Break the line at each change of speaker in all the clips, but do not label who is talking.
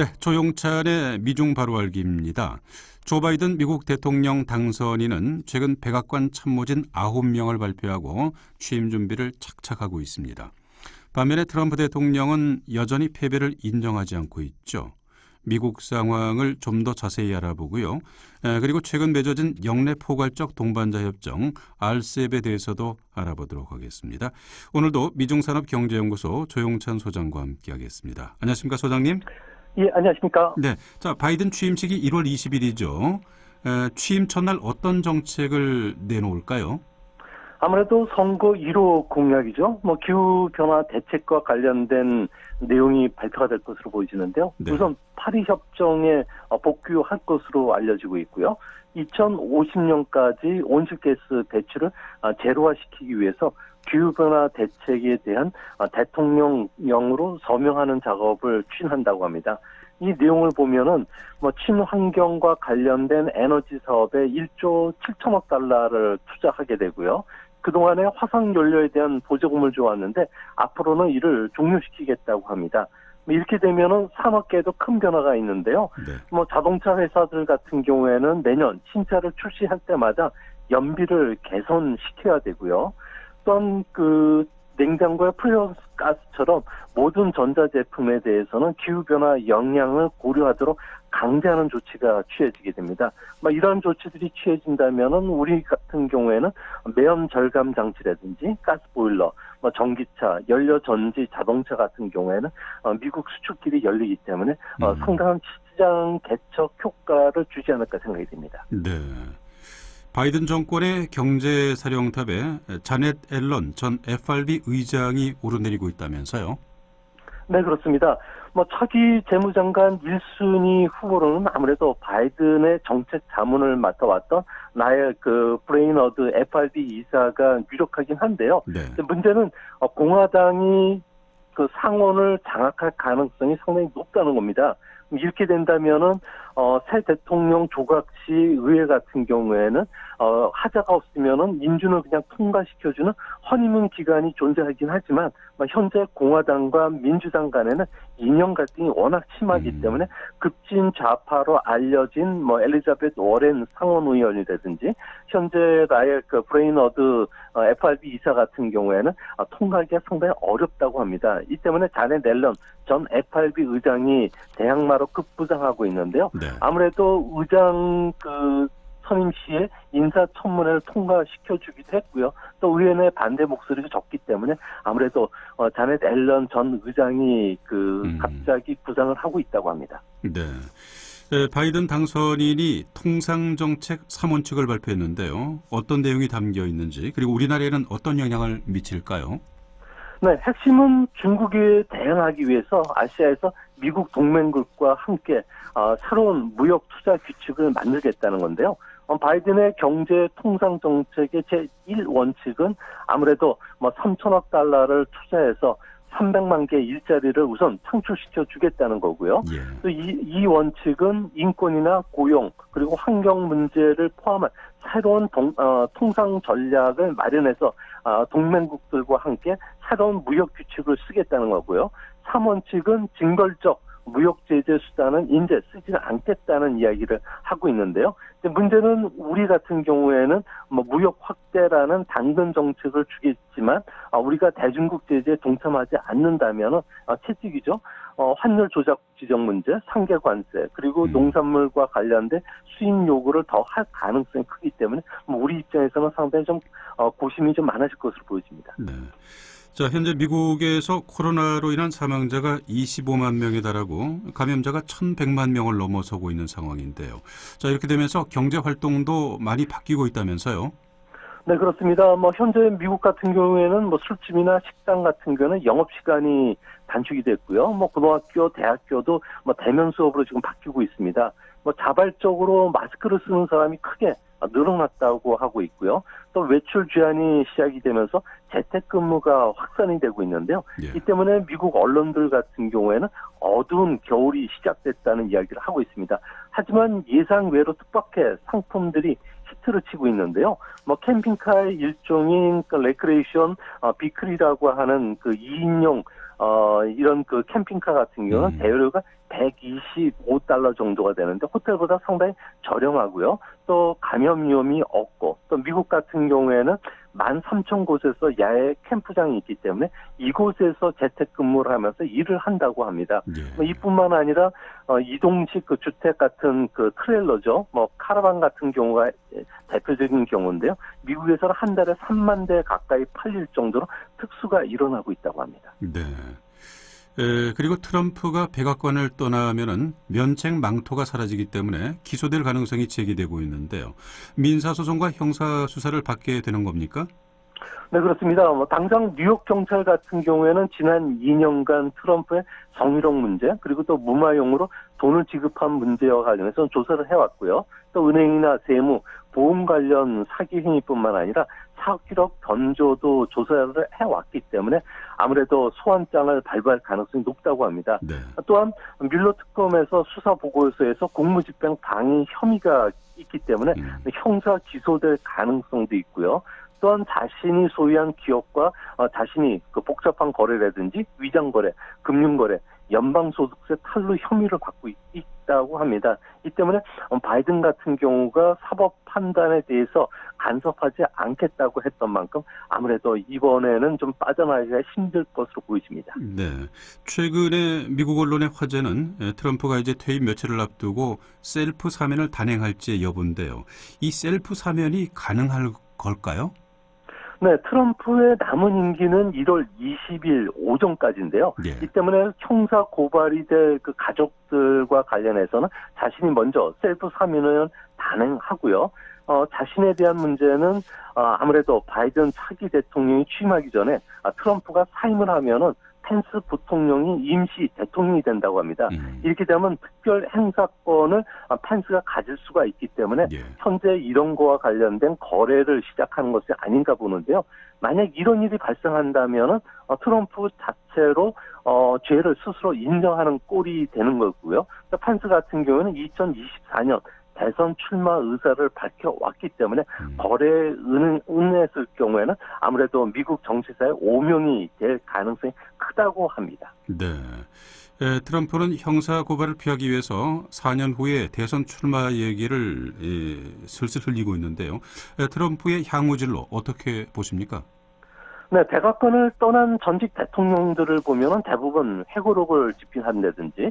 네, 조용찬의 미중 바로 알기입니다. 조 바이든 미국 대통령 당선인은 최근 백악관 참모진 9명을 발표하고 취임 준비를 착착하고 있습니다. 반면에 트럼프 대통령은 여전히 패배를 인정하지 않고 있죠. 미국 상황을 좀 더 자세히 알아보고요. 그리고 최근 맺어진 영내 포괄적 동반자 협정 RCEP에 대해서도 알아보도록 하겠습니다. 오늘도 미중산업경제연구소 조용찬 소장과 함께하겠습니다. 안녕하십니까, 소장님?
예, 안녕하십니까.
네, 자, 바이든 취임식이 1월 20일이죠. 취임 첫날 어떤 정책을 내놓을까요?
아무래도 선거 1호 공약이죠. 기후변화 대책과 관련된 내용이 발표가 될 것으로 보이지는데요.
네.
우선 파리 협정에 복귀할 것으로 알려지고 있고요. 2050년까지 온실가스 배출을 제로화시키기 위해서 기후변화 대책에 대한 대통령령으로 서명하는 작업을 추진한다고 합니다. 이 내용을 보면은 친환경과 관련된 에너지 사업에 1조 7천억 달러를 투자하게 되고요. 그동안에 화석연료에 대한 보조금을 줘왔는데 앞으로는 이를 종료시키겠다고 합니다. 이렇게 되면은 산업계에도 큰 변화가 있는데요.
네.
자동차 회사들 같은 경우에는 내년 신차를 출시할 때마다 연비를 개선시켜야 되고요. 또한 냉장고의 프리온 가스처럼 모든 전자제품에 대해서는 기후변화 영향을 고려하도록 강제하는 조치가 취해지게 됩니다. 이러한 조치들이 취해진다면은 우리 같은 경우에는 매연 절감 장치라든지 가스 보일러, 전기차, 연료 전지 자동차 같은 경우에는 미국 수출길이 열리기 때문에 상당한 시장 개척 효과를 주지 않을까 생각이 됩니다.
네. 바이든 정권의 경제사령탑에 자넷 앨런 전 FRB 의장이 오르내리고 있다면서요?
네, 그렇습니다. 차기 재무장관 1순위 후보로는 아무래도 바이든의 정책 자문을 맡아왔던 나엘 브레이너드 FRB 이사가 유력하긴 한데요.
네.
문제는 공화당이 상원을 장악할 가능성이 상당히 높다는 겁니다. 이렇게 된다면은 새 대통령 조각시 의회 같은 경우에는 하자가 없으면은 민주는 그냥 통과시켜주는 허니문 기간이 존재하긴 하지만 현재 공화당과 민주당 간에는 이념 갈등이 워낙 심하기 때문에 급진 좌파로 알려진 엘리자베스 워렌 상원의원이라든지 현재 나의 브레이너드 FRB 이사 같은 경우에는 통과하기가 상당히 어렵다고 합니다. 이 때문에 자넷 앨런 전 FRB 의장이 대항마로 급부상하고 있는데요.
네.
아무래도 의장 선임 시에 인사청문회를 통과시켜주기도 했고요. 또 의원의 반대 목소리가 적기 때문에 아무래도 자넷 앨런 전 의장이 갑자기 부상을 하고 있다고 합니다.
네. 바이든 당선인이 통상정책 3원칙을 발표했는데요. 어떤 내용이 담겨 있는지 그리고 우리나라에는 어떤 영향을 미칠까요?
네, 핵심은 중국에 대응하기 위해서 아시아에서 미국 동맹국과 함께 새로운 무역 투자 규칙을 만들겠다는 건데요. 바이든의 경제 통상 정책의 제1원칙은 아무래도 3천억 달러를 투자해서 300만 개 일자리를 우선 창출시켜 주겠다는 거고요.
예.
또 이 원칙은 인권이나 고용 그리고 환경 문제를 포함한 새로운 통상 전략을 마련해서 동맹국들과 함께 새로운 무역 규칙을 쓰겠다는 거고요. 3원칙은 징벌적 무역 제재 수단은 이제 쓰지는 않겠다는 이야기를 하고 있는데요. 문제는 우리 같은 경우에는 무역 확대라는 당근 정책을 주겠지만 우리가 대중국 제재에 동참하지 않는다면 채찍이죠. 환율 조작 지정 문제, 상계 관세 그리고 농산물과 관련된 수입 요구를 더 할 가능성이 크기 때문에 우리 입장에서는 상당히 좀 고심이 좀 많아질 것으로 보여집니다.
네. 자, 현재 미국에서 코로나로 인한 사망자가 25만 명에 달하고 감염자가 1,100만 명을 넘어서고 있는 상황인데요. 자, 이렇게 되면서 경제 활동도 많이 바뀌고 있다면서요?
네, 그렇습니다. 현재 미국 같은 경우에는 술집이나 식당 같은 경우는 영업시간이 단축이 됐고요. 고등학교, 대학교도 대면 수업으로 지금 바뀌고 있습니다. 자발적으로 마스크를 쓰는 사람이 크게 늘어났다고 하고 있고요. 또 외출 제한이 시작이 되면서 재택근무가 확산이 되고 있는데요.
예.
이 때문에 미국 언론들 같은 경우에는 어두운 겨울이 시작됐다는 이야기를 하고 있습니다. 하지만 예상 외로 뜻밖의 상품들이 히트를 치고 있는데요. 캠핑카의 일종인 레크레이션 비클이라고 하는 2인용 이런 그 캠핑카 같은 경우는 대여료가 $125 정도가 되는데 호텔보다 상당히 저렴하고요. 또 감염 위험이 없고 또 미국 같은 경우에는 13,000곳에서 야외 캠프장이 있기 때문에 이곳에서 재택근무를 하면서 일을 한다고 합니다.
예.
이뿐만 아니라 이동식 그 주택 같은 그 트레일러죠. 카라반 같은 경우가 대표적인 경우인데요. 미국에서는 한 달에 3만 대 가까이 팔릴 정도로 특수가 일어나고 있다고 합니다.
네. 그리고 트럼프가 백악관을 떠나면은 면책 망토가 사라지기 때문에 기소될 가능성이 제기되고 있는데요. 민사소송과 형사수사를 받게 되는 겁니까?
네, 그렇습니다. 당장 뉴욕 경찰 같은 경우에는 지난 2년간 트럼프의 성희롱 문제, 그리고 또 무마용으로 돈을 지급한 문제와 관련해서 조사를 해왔고요. 또 은행이나 세무, 보험 관련 사기 행위뿐만 아니라 사업 기록 변조도 조사를 해왔기 때문에 아무래도 소환장을 발부할 가능성이 높다고 합니다.
네.
또한 뮬러 특검에서 수사 보고서에서 공무집행 방해 혐의가 있기 때문에 형사 기소될 가능성도 있고요. 또한 자신이 소유한 기업과 자신이 그 복잡한 거래라든지 위장 거래, 금융 거래, 연방소득세 탈루 혐의를 받고 있다고 합니다. 이 때문에 바이든 같은 경우가 사법 판단에 대해서 간섭하지 않겠다고 했던 만큼 아무래도 이번에는 좀 빠져나가기가 힘들 것으로 보이십니다.
네. 최근에 미국 언론의 화제는 트럼프가 이제 퇴임 며칠을 앞두고 셀프 사면을 단행할지의 여부인데요. 이 셀프 사면이 가능할 걸까요?
네, 트럼프의 남은 임기는 1월 20일 오전까지인데요.
예.
이 때문에 형사 고발이 될 그 가족들과 관련해서는 자신이 먼저 셀프 사면을 단행하고요. 자신에 대한 문제는 아무래도 바이든 차기 대통령이 취임하기 전에 트럼프가 사임을 하면은 펜스 부통령이 임시 대통령이 된다고 합니다. 이렇게 되면 특별 행사권을 펜스가 가질 수가 있기 때문에
예.
현재 이런 거와 관련된 거래를 시작하는 것이 아닌가 보는데요. 만약 이런 일이 발생한다면 트럼프 자체로 죄를 스스로 인정하는 꼴이 되는 거고요. 펜스 같은 경우는 2024년 대선 출마 의사를 밝혀왔기 때문에 거래에 응했을 경우에는 아무래도 미국 정치사의 오명이 될 가능성이 크다고 합니다.
네. 트럼프는 형사 고발을 피하기 위해서 4년 후에 대선 출마 얘기를 슬슬 흘리고 있는데요. 트럼프의 향후진로 어떻게 보십니까?
네, 백악관을 떠난 전직 대통령들을 보면은 대부분 회고록을 집필한다든지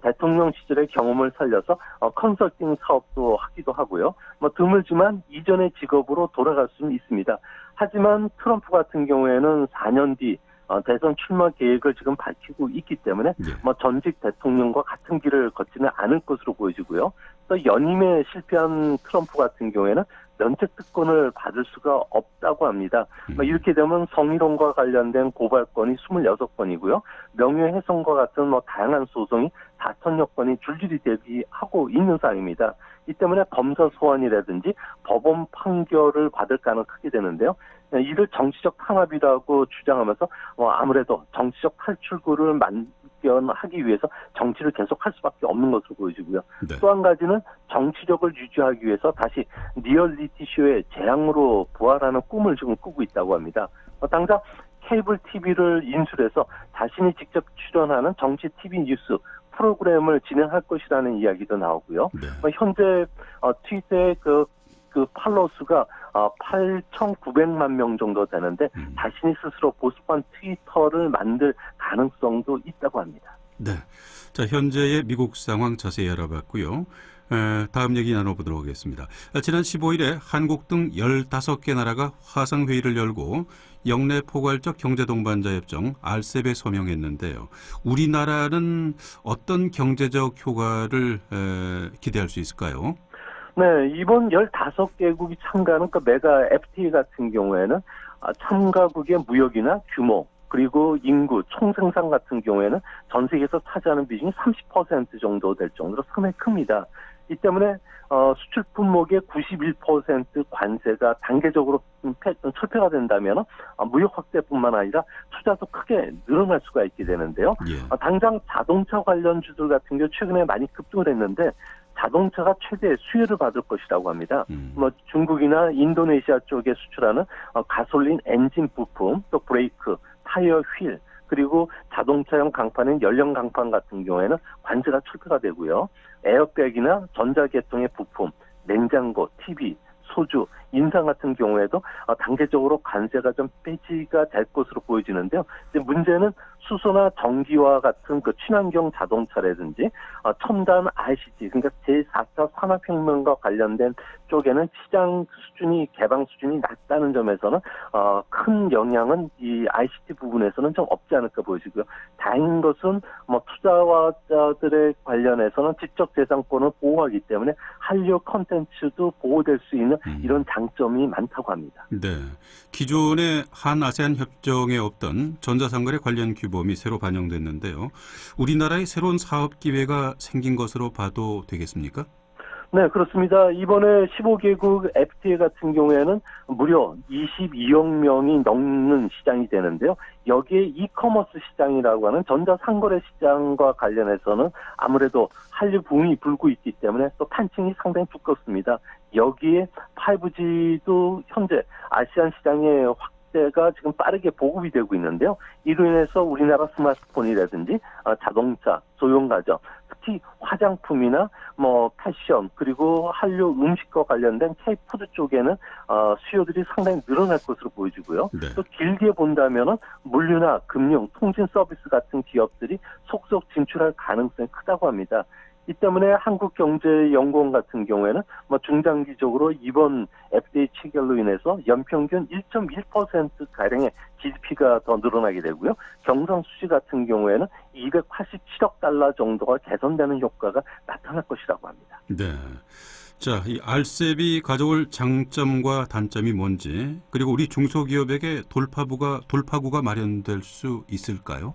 대통령 시절의 경험을 살려서 컨설팅 사업도 하기도 하고요. 드물지만 이전의 직업으로 돌아갈 수는 있습니다. 하지만 트럼프 같은 경우에는 4년 뒤 대선 출마 계획을 지금 밝히고 있기 때문에 전직 대통령과 같은 길을 걷지는 않을 것으로 보여지고요. 또 연임에 실패한 트럼프 같은 경우에는 면책 특권을 받을 수가 없다고 합니다. 이렇게 되면 성희롱과 관련된 고발건이 26건이고요. 명예훼손과 같은 다양한 소송이 4천여 건이 줄줄이 대기하고 있는 상황입니다. 이 때문에 검사 소환이라든지 법원 판결을 받을 가능성이 크게 되는데요. 이를 정치적 탄압이라고 주장하면서 아무래도 정치적 탈출구를 마련하기 위해서 정치를 계속할 수밖에 없는 것으로 보여지고요.
네.
또 한 가지는 정치력을 유지하기 위해서 다시 리얼리티 쇼의 재앙으로 부활하는 꿈을 지금 꾸고 있다고 합니다. 당장 케이블 TV를 인수해서 자신이 직접 출연하는 정치 TV 뉴스 프로그램을 진행할 것이라는 이야기도 나오고요.
네.
현재 트위터의 그 팔로워 수가 8,900만 명 정도 되는데 자신이 스스로 보수판 트위터를 만들 가능성도 있다고 합니다.
네. 자, 현재의 미국 상황 자세히 알아봤고요. 다음 얘기 나눠보도록 하겠습니다. 지난 15일에 한국 등 15개 나라가 화상회의를 열고 영내 포괄적 경제동반자협정 RCEP에 서명했는데요. 우리나라는 어떤 경제적 효과를 기대할 수 있을까요?
네, 이번 15개국이 참가하는 그 메가 FTA 같은 경우에는 참가국의 무역이나 규모, 그리고 인구, 총생산 같은 경우에는 전 세계에서 차지하는 비중이 30% 정도 될 정도로 상당히 큽니다. 이 때문에 수출 품목의 91% 관세가 단계적으로 철폐가 된다면 무역 확대뿐만 아니라 투자도 크게 늘어날 수가 있게 되는데요.
예.
당장 자동차 관련주들 같은 경우 최근에 많이 급등을 했는데 자동차가 최대 수혜를 받을 것이라고 합니다. 중국이나 인도네시아 쪽에 수출하는 가솔린 엔진 부품, 또 브레이크, 타이어 휠, 그리고 자동차용 강판인 연령 강판 같은 경우에는 관세가 철폐가 되고요. 에어백이나 전자계통의 부품, 냉장고, TV, 소주, 인상 같은 경우에도 단계적으로 관세가 좀 빼지가 될 것으로 보여지는데요. 근데 문제는 수소나 전기와 같은 그 친환경 자동차라든지 첨단 ICT, 그러니까 제4차 산업혁명과 관련된 쪽에는 시장 수준이 개방 수준이 낮다는 점에서는 큰 영향은 이 ICT 부분에서는 좀 없지 않을까 보여지고요. 다행인 것은 뭐 투자자들의 관련해서는 지적재산권을 보호하기 때문에 한류 콘텐츠도 보호될 수 있는 이런 장점이 많다고 합니다.
네. 기존의 한아세안 협정에 없던 전자상거래 관련 규범이 새로 반영됐는데요. 우리나라의 새로운 사업 기회가 생긴 것으로 봐도 되겠습니까?
네, 그렇습니다. 이번에 15개국 FTA 같은 경우에는 무려 22억 명이 넘는 시장이 되는데요. 여기에 이커머스 시장이라고 하는 전자상거래 시장과 관련해서는 아무래도 한류 붐이 불고 있기 때문에 또 판층이 상당히 두껍습니다. 여기에 5G도 현재 아시안 시장의 확대가 지금 빠르게 보급이 되고 있는데요. 이로 인해서 우리나라 스마트폰이라든지 자동차, 소형가전, 특히 화장품이나 뭐 패션 그리고 한류 음식과 관련된 K푸드 쪽에는 수요들이 상당히 늘어날 것으로 보여지고요.
네.
또 길게 본다면은 물류나 금융, 통신 서비스 같은 기업들이 속속 진출할 가능성이 크다고 합니다. 이 때문에 한국경제연구원 같은 경우에는 뭐 중장기적으로 이번 FTA 체결로 인해서 연평균 1.1% 가량의 GDP가 더 늘어나게 되고요. 경상수지 같은 경우에는 287억 달러 정도가 개선되는 효과가 나타날 것이라고 합니다.
네. 자, 이 RCEP이 가져올 장점과 단점이 뭔지, 그리고 우리 중소기업에게 돌파구가 마련될 수 있을까요?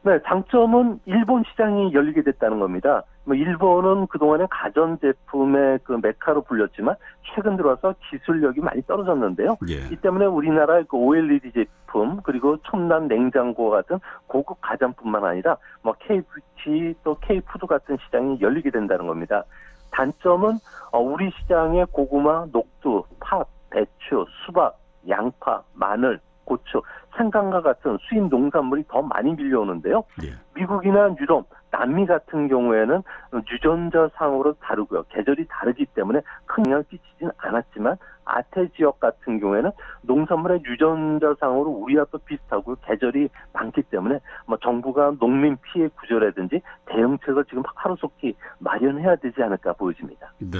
네, 장점은 일본 시장이 열리게 됐다는 겁니다. 뭐 일본은 그동안에 가전제품의 그 메카로 불렸지만 최근 들어와서 기술력이 많이 떨어졌는데요.
예.
이 때문에 우리나라의 그 OLED 제품 그리고 첨단 냉장고 같은 고급 가전뿐만 아니라 뭐 K뷰티 또 K푸드 같은 시장이 열리게 된다는 겁니다. 단점은 우리 시장의 고구마, 녹두, 팥, 배추, 수박, 양파, 마늘, 고추, 생강과 같은 수입 농산물이 더 많이 밀려오는데요.
예.
미국이나 유럽, 남미 같은 경우에는 유전자상으로 다르고요. 계절이 다르기 때문에 큰 영향을 끼치지는 않았지만 아태 지역 같은 경우에는 농산물의 유전자상으로 우리와 또 비슷하고 계절이 많기 때문에 뭐 정부가 농민 피해 구조라든지 대응책을 지금 하루속히 마련해야 되지 않을까 보여집니다.
네.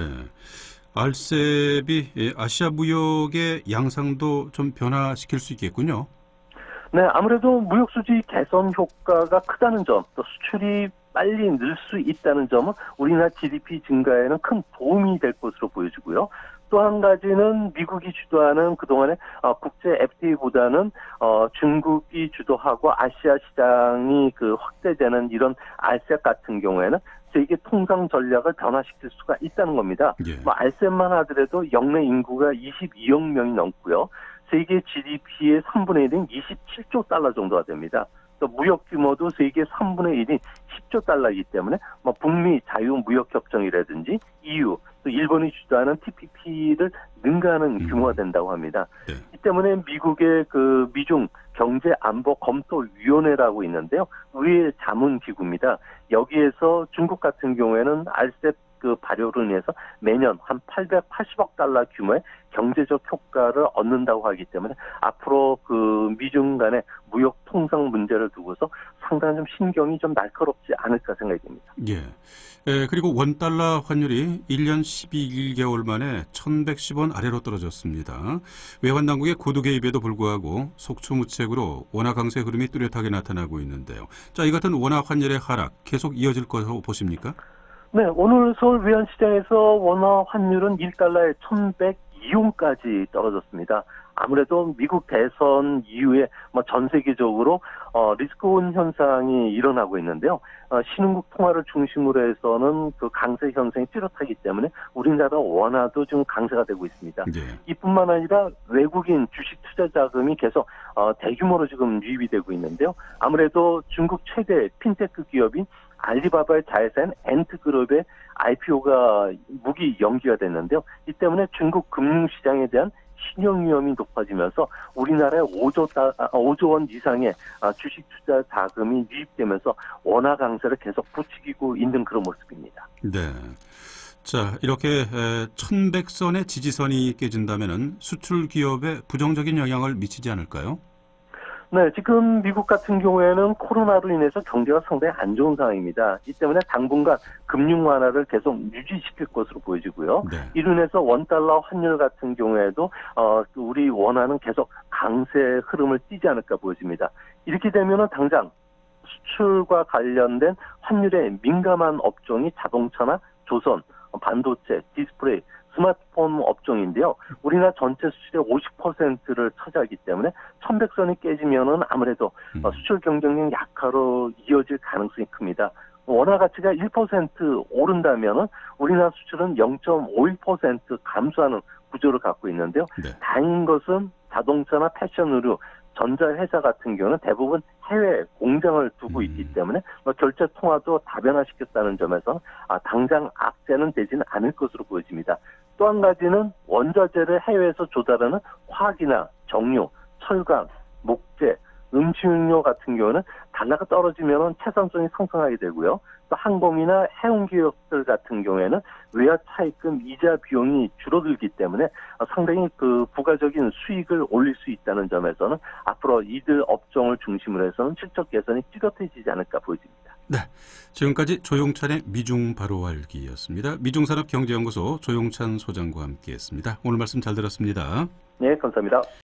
RCEP이 아시아 무역의 양상도 좀 변화시킬 수 있겠군요.
네, 아무래도 무역 수지 개선 효과가 크다는 점, 또 수출이 빨리 늘 수 있다는 점은 우리나라 GDP 증가에는 큰 도움이 될 것으로 보여지고요. 또 한 가지는 미국이 주도하는 그동안의 국제 FTA보다는 중국이 주도하고 아시아 시장이 그 확대되는 이런 RCEP 같은 경우에는 세계 통상 전략을 변화시킬 수가 있다는 겁니다.
예.
뭐 RCEP만 하더라도 역내 인구가 22억 명이 넘고요. 세계 GDP의 3분의 1인 27조 달러 정도가 됩니다. 또 무역 규모도 세계 3분의 1인 10조 달러이기 때문에 뭐 북미 자유무역협정이라든지 EU, 또 일본이 주도하는 TPP를 능가하는 규모가 된다고 합니다.
네.
이 때문에 미국의 그 미중 경제안보검토위원회라고 있는데요. 의회 자문기구입니다. 여기에서 중국 같은 경우에는 RCEP 그 발효로 인해서 매년 한 880억 달러 규모의 경제적 효과를 얻는다고 하기 때문에 앞으로 그 미중 간의 무역 통상 문제를 두고서 상당히 좀 신경이 좀 날카롭지 않을까 생각이 됩니다.
예. 그리고 원달러 환율이 1년 12개월 만에 1110원 아래로 떨어졌습니다. 외환 당국의 고도 개입에도 불구하고 속초무책으로 원화 강세 흐름이 뚜렷하게 나타나고 있는데요. 자, 이 같은 원화 환율의 하락 계속 이어질 것으로 보십니까?
네, 오늘 서울 외환시장에서 원화 환율은 1달러에 1102원까지 떨어졌습니다. 아무래도 미국 대선 이후에 뭐 전 세계적으로 리스크온 현상이 일어나고 있는데요. 신흥국 통화를 중심으로 해서는 그 강세 현상이 뚜렷하기 때문에 우리나라 원화도 좀 강세가 되고 있습니다.
예.
이뿐만 아니라 외국인 주식 투자 자금이 계속 대규모로 지금 유입이 되고 있는데요. 아무래도 중국 최대 핀테크 기업인 알리바바의 자회사인 엔트그룹의 IPO가 무기 연기가 됐는데요. 이 때문에 중국 금융시장에 대한 신용 위험이 높아지면서 우리나라에 5조 원 이상의 주식 투자 자금이 유입되면서 원화 강세를 계속 부추기고 있는 그런 모습입니다.
네. 자, 이렇게 1100선의 지지선이 깨진다면은 수출 기업에 부정적인 영향을 미치지 않을까요?
네, 지금 미국 같은 경우에는 코로나로 인해서 경제가 상당히 안 좋은 상황입니다. 이 때문에 당분간 금융 완화를 계속 유지시킬 것으로 보여지고요.
네.
이로 인해서 원달러 환율 같은 경우에도 우리 원화는 계속 강세 흐름을 띠지 않을까 보여집니다. 이렇게 되면은 당장 수출과 관련된 환율에 민감한 업종이 자동차나 조선, 반도체, 디스플레이, 스마트폰 업종인데요. 우리나라 전체 수출의 50%를 차지하기 때문에 1100선이 깨지면은 아무래도 수출 경쟁력 약화로 이어질 가능성이 큽니다. 원화 가치가 1% 오른다면은 우리나라 수출은 0.51% 감소하는 구조를 갖고 있는데요.
네.
다행인 것은 자동차나 패션, 의류, 전자회사 같은 경우는 대부분 해외 공장을 두고 있기 때문에 결제 통화도 다변화시켰다는 점에서 당장 악재는 되지는 않을 것으로 보여집니다. 또 한 가지는 원자재를 해외에서 조달하는 화학이나 정유, 철강, 목재, 음식료 같은 경우는 단가가 떨어지면 채산성이 상승하게 되고요. 또 항공이나 해운 기업들 같은 경우에는 외화 차입금 이자 비용이 줄어들기 때문에 상당히 그 부가적인 수익을 올릴 수 있다는 점에서는 앞으로 이들 업종을 중심으로 해서는 실적 개선이 뚜렷해지지 않을까 보여집니다.
네. 지금까지 조용찬의 미중 바로알기였습니다. 미중산업경제연구소 조용찬 소장과 함께했습니다. 오늘 말씀 잘 들었습니다.
네, 감사합니다.